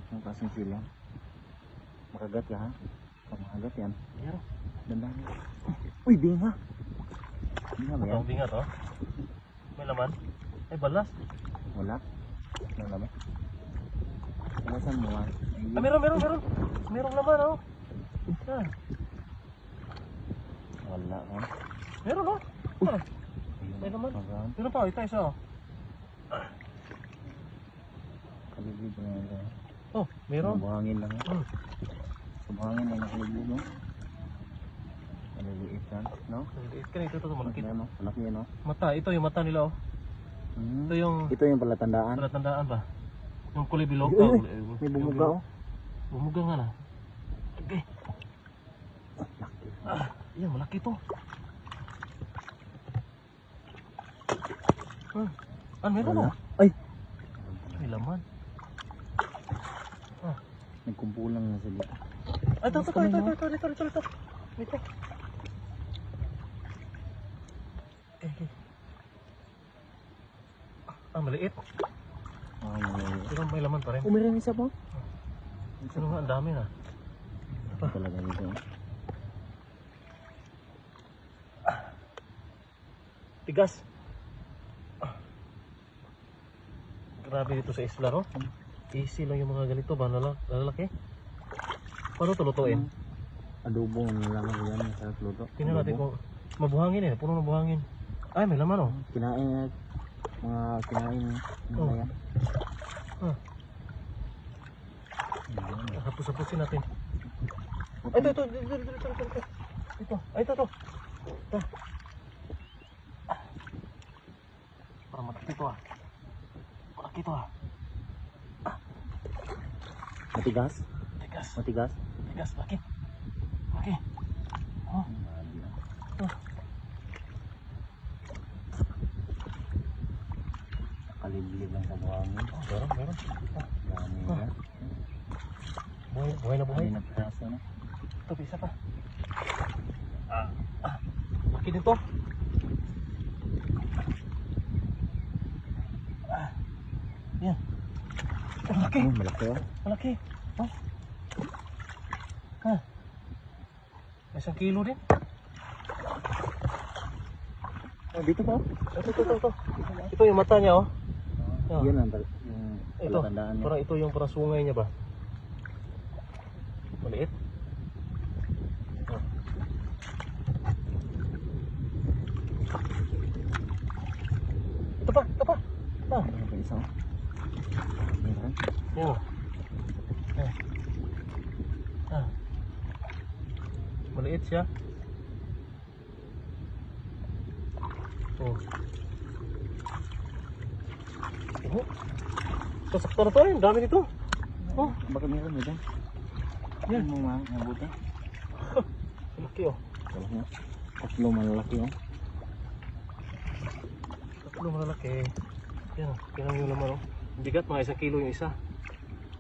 Ang klaseng sila. Makagat ka ha? Makagat yan. Yan. Dandan. Uy, binga. Binga ba yan? Ang bingat oh. May laman. Ay balas. Wala. Wala ba? Kalasan mo ha? Ah, meron. Merong laman oh. Yan. Wala ha? Meron oh. Ah, may laman. Meron pa, ito isa oh. Kalibig na yan. Oh, meron. Buhangin lang. Hmm. Buhangin lang nakalibig no? Kaliliit yan, no? Maliit ka na ito malaki. Ano? Malaki yan no? Mata, ito yung mata nila oh. Hmm. Ito yung Ito yung palatandaan. tandaan ba? Yung kulay bilog. Uy, may bumuga oh. Bumuga nga na. Okay. Laki. Ah, yan, malaki to. Meron Wala. oh. Ay! May laman. Nagkumpulang na sila. Ay, ito. Ito. Okay. Ah, maliit. Pero may laman pa rin. Umiran isa po? Ano nga, ang dami na. Ito talaga nito. Tigas. Grabe dito sa isla, no? Easy lang yung mga ganito ba? Lalaki? Paano ito lutuin? Adobo na lang yan sa luto. Tingnan natin kung mabuhangin eh. Puno na buhangin. Ay, may laman oh. Kinain mga kinain Oh. yan. Hapos-haposin natin. Ay, ito. Ito. Ay, ito. Ito. Para malaki ito ah. Malaki ito ah. Matigas? Tigas. Matigas? Tigas, laki. Laki. Oh. Oh. Kaliblig lang sa buhangin. Oh, meron. Dami yan. Buhay na buhay. Dami na praso na. Ito, isa pa. Laki din to. Yan. Malaki. Malaki oh. Malaki. Oh. May 1 kilo din. Dito po. Ito. Ito yung mata niya oh. Yan ang Ito. palatandaan niya. Parang ito yung parang sungay niya ba? Maliit. Ito pa. Ano pa isa? Meron. Yan. Maliit siya. Oh. Sasakto na to eh. Dami nito. Oh. Baka meron mo dyan. Yan. Ano mo mabuti? Malaki oh. Tatlo malalaki oh. Tatlo malalaki. Yan. Tingnan yung laman oh. Bigat mga 1 kilo yung isa.